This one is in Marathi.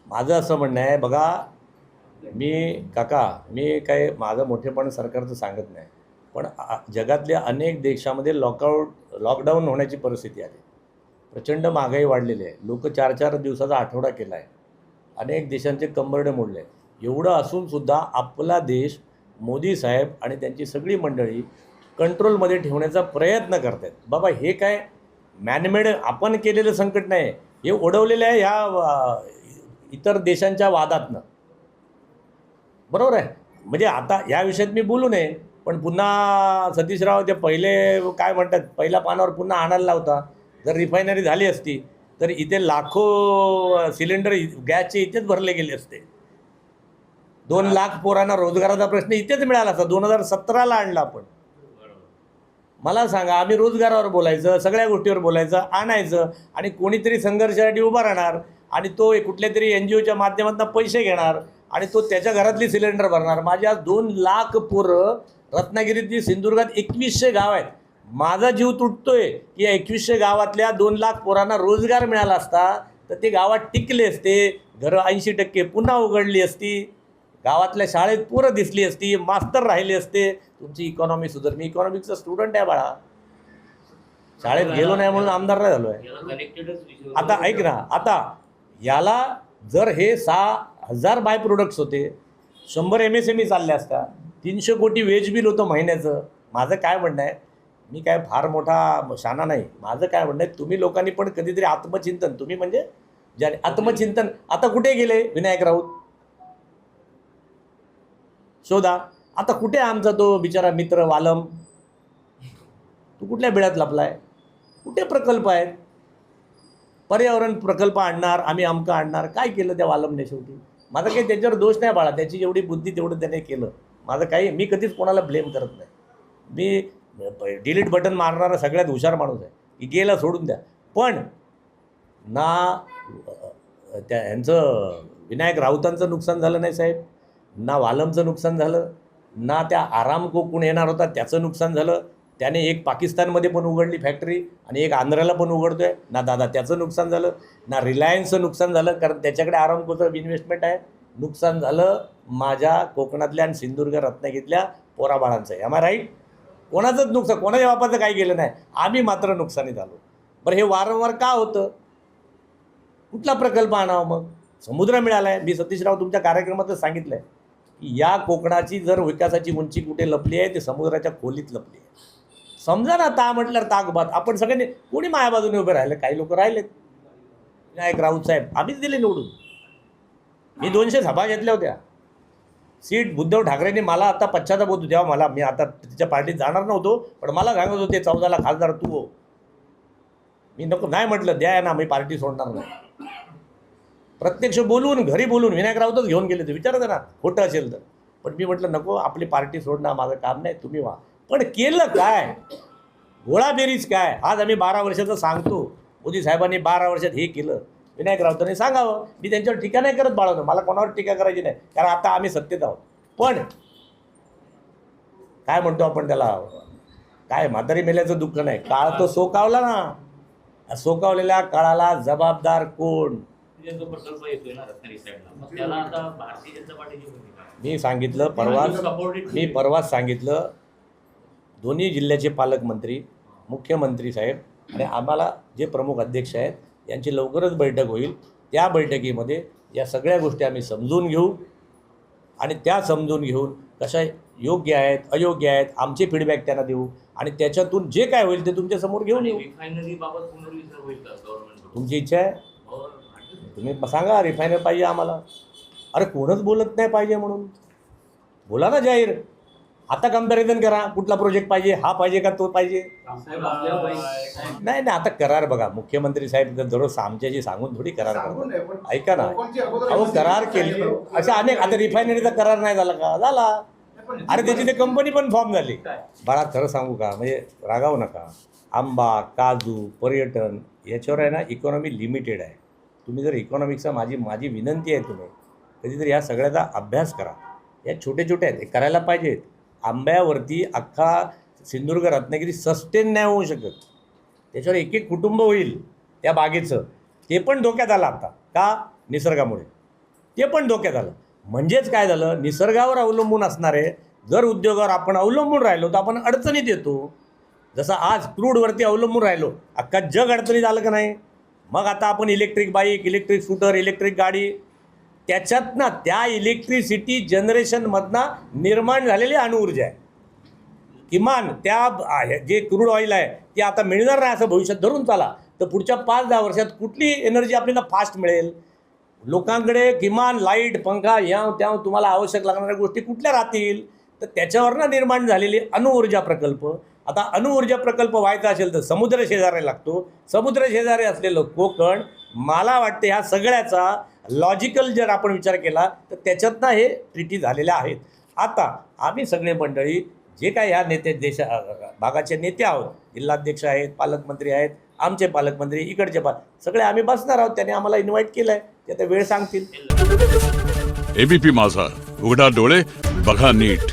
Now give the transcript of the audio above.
माझं असं म्हणणं आहे बघा, मी काय माझं मोठेपण सरकारचं सांगत नाही, पण जगातल्या अनेक देशामध्ये लॉकडाऊन होण्याची परिस्थिती आली. प्रचंड महागाई वाढलेली आहे. लोक 4-4 दिवसाचा आठवडा केला आहे. अनेक देशांचे कंबरडे मोडले. एवढं असूनसुद्धा आपला देश मोदी साहेब आणि त्यांची सगळी मंडळी कंट्रोलमध्ये ठेवण्याचा प्रयत्न करत आहेत. बाबा हे काय मॅनमेड आपण केलेलं संकट नाही, हे ओढवलेलं आहे ह्या इतर देशांच्या वादातनं. बरोबर आहे. म्हणजे आता या विषयात मी बोलू नये, पण पुन्हा सतीशराव ते पहिले काय म्हणतात, पहिल्या पानावर पुन्हा आणायला लावता. जर रिफायनरी झाली असती तर इथे लाखो सिलेंडर गॅसचे इथेच भरले गेले असते. 2 लाख पोरांना रोजगाराचा प्रश्न इथेच मिळाला असता. 2017ला आणला आपण. मला सांगा, आम्ही रोजगारावर बोलायचं, सगळ्या गोष्टीवर बोलायचं, आणायचं, आणि कोणीतरी संघर्षासाठी उभा राहणार आणि तो कुठल्या तरी NGOच्या माध्यमातून पैसे घेणार आणि तो त्याच्या घरातली सिलेंडर भरणार. माझ्या 2 लाख पोरं रत्नागिरीतली, सिंधुदुर्गात 2100 गाव आहेत. माझा जीव तुटतोय की या 2100 गावातल्या 2 लाख पोरांना रोजगार मिळाला असता तर ते गावात टिकले असते, घरं 80% पुन्हा उघडली असती, गावातल्या शाळेत पोरं दिसली असती, मास्तर राहिले असते, तुमची इकॉनॉमी सुधार. मी इकॉनॉमिक्सचा स्टुडंट आहे बाळा. शाळेत गेलो नाही म्हणून आमदार नाही झालो आहे. आता ऐक ना, आता याला जर हे 6000 बाय प्रोडक्ट्स होते, 100 MSME चालल्या असत्या, 300 कोटी वेज बिल होतं महिन्याचं. माझं काय म्हणणं आहे, मी काय फार मोठा शाना नाही. माझं काय म्हणणं आहे, तुम्ही लोकांनी पण कधीतरी आत्मचिंतन, तुम्ही म्हणजे ज्याने आत्मचिंतन, आता कुठे गेले विनायक राऊत शोधा. आता कुठे आमचा तो बिचारा मित्र वालम, तू कुठल्या बिळात लपलाय? कुठे प्रकल्प आहेत? पर्यावरण प्रकल्प आणणार, आम्ही अमका आणणार. काय केलं त्या वालमने शेवटी? माझा काही त्याच्यावर दोष नाही बाळा, त्याची जेवढी बुद्धी तेवढं त्याने केलं. माझं काही, मी कधीच कोणाला ब्लेम करत नाही. मी डिलीट बटन मारणारा सगळ्यात हुशार माणूस आहे की गेला सोडून द्या. पण ना त्या ह्यांचं विनायक राऊतांचं नुकसान झालं नाही साहेब, ना वालमचं नुकसान झालं, ना त्या आरामको कोण येणार होता त्याचं नुकसान झालं. त्याने एक पाकिस्तानमध्ये पण उघडली फॅक्टरी आणि एक आंध्राला पण उघडतो आहे ना दादा, त्याचं नुकसान झालं. ना रिलायन्सचं नुकसान झालं, कारण त्याच्याकडे आरामकोचं इन्व्हेस्टमेंट आहे. नुकसान झालं माझ्या कोकणातल्या आणि सिंधुदुर्ग रत्नागिरीतल्या पोराबाळांचं आहे. M I right? कोणाचंच नुकसान, कोणाच्या बापाचं काही गेलं नाही. आम्ही मात्र नुकसानी झालो. बरं हे वारंवार का होतं? कुठला प्रकल्प आणावा मग? समुद्र मिळाला आहे. मी सतीशराव तुमच्या कार्यक्रमातच सांगितलं आहे की या कोकणाची जर विकासाची उंची कुठे लपली आहे ते समुद्राच्या खोलीत लपली आहे. समजा ना, ता म्हटल्यावर ताकबात. आपण सगळ्यांनी, कोणी माझ्या बाजूने उभे राहिले? काही लोक राहिलेत. विनायक राऊत साहेब आम्हीच दिले निवडून. मी 200 सभा घेतल्या होत्या. सीट उद्धव ठाकरेंनी मला, आता पश्चाताप होतो तेव्हा मला, मी आता तिच्या पार्टीत जाणार नव्हतो, पण मला सांगत होते 14ला खासदार तू हो. मी नको नाही म्हटलं, द्या ना, मी पार्टी सोडणार नाही. प्रत्यक्ष बोलून, घरी बोलून विनायक राऊतच घेऊन गेले ते. विचारत ना खोटं असेल तर. पण मी म्हटलं नको, आपली पार्टी सोडणं माझं काम नाही, तुम्ही व्हा. पण केलं काय? गोळाबेरीज काय? आज आम्ही 12 वर्षाचं सांगतो, मोदी साहेबांनी 12 वर्षात हे केलं. विनायक राऊतांनी सांगावं. मी त्यांच्यावर टीका नाही करत बाळवतो, मला कोणावर टीका करायची नाही, कारण आता आम्ही सत्तेत आहोत. पण काय म्हणतो आपण त्याला, काय म्हातारी मेल्याचं दुःख नाही, काळ तो सोकावला ना. सोकावलेल्या काळाला जबाबदार कोण? मी सांगितलं परवाच सांगितलं, दोन्ही जिल्ह्याचे पालकमंत्री, मुख्यमंत्री साहेब आणि आम्हाला जे प्रमुख अध्यक्ष आहेत यांची लवकरच बैठक होईल. त्या बैठकीमध्ये या सगळ्या गोष्टी आम्ही समजून घेऊ आणि त्या समजून घेऊन कशा योग्य आहेत, अयोग्य आहेत, आमचे फीडबॅक त्यांना देऊ आणि त्याच्यातून जे काय होईल ते तुमच्यासमोर घेऊन येऊ. तुमची इच्छा आहे, तुम्ही सांगा रिफायनरी पाहिजे आम्हाला. अरे कोणच बोलत नाही पाहिजे म्हणून, बोला ना जाहीर. आता कम्पॅरिझन करा, कुठला प्रोजेक्ट पाहिजे, हा पाहिजे का तो पाहिजे. नाही नाही, आता करार बघा, मुख्यमंत्री साहेब दररोज आमच्याशी सांगून थोडी करार करतात. ऐका ना, अहो करार केले अशा अनेक. आता रिफायनरीचा करार नाही झाला का? झाला. अरे त्याची ते कंपनी पण फॉर्म झाली. बाळा खरं सांगू का, म्हणजे रागावू नका, आंबा, काजू, पर्यटन याच्यावर आहे ना इकॉनॉमी लिमिटेड आहे. तुम्ही जर इकॉनॉमिक्सचा माझी विनंती आहे, तुम्ही कधीतरी या सगळ्याचा अभ्यास करा. या छोटे छोटे आहेत, हे करायला पाहिजेत. आंब्यावरती अख्खा सिंधुदुर्ग रत्नागिरी सस्टेन नाही होऊ शकत. त्याच्यावर एक कुटुंब होईल त्या बागेचं, ते पण धोक्यात आलं आता. का? निसर्गामुळे. ते पण धोक्यात आलं. म्हणजेच काय झालं, निसर्गावर अवलंबून असणारे जर उद्योगावर आपण अवलंबून राहिलो तर आपण अडचणीत येतो. जसं आज क्रूडवरती अवलंबून राहिलो, अख्खा जग अडचणीत आलं का नाही. मग आता आपण electric bike, electric scooter, electric गाडी, त्याच्यातनं त्या इलेक्ट्रिसिटी जनरेशनमधनं निर्माण झालेली अणुऊर्जा आहे. किमान त्या जे क्रूड ऑइल आहे ते आता मिळणार नाही असं भविष्यात धरून चाला तर पुढच्या 5-10 वर्षात कुठली एनर्जी आपल्याला फास्ट मिळेल. लोकांकडे किमान लाईट, पंखा, ह्या त्या तुम्हाला आवश्यक लागणाऱ्या गोष्टी कुठल्या राहतील, तर त्याच्यावरनं निर्माण झालेली अणुऊर्जा प्रकल्प. आता अणुऊर्जा प्रकल्प व्हायचा असेल तर समुद्र शेजारी लागतो. समुद्र शेजारी असलेलं कोकण, मला वाटते ह्या सगळ्याचा लॉजिकल जर आपण विचार केला तर त्याच्यातनं हे ट्रिटी झालेल्या आहेत. आता आम्ही सगळे मंडळी जे काय ह्या भागाचे नेते आहोत, जिल्हाध्यक्ष आहेत, पालकमंत्री आहेत, आमचे पालकमंत्री, इकडचे सगळे आम्ही बसणार आहोत. त्याने आम्हाला इन्व्हाइट केलं आहे, ते आता वेळ सांगतील. एबीपी माझा, उघडा डोळे बघा नीट.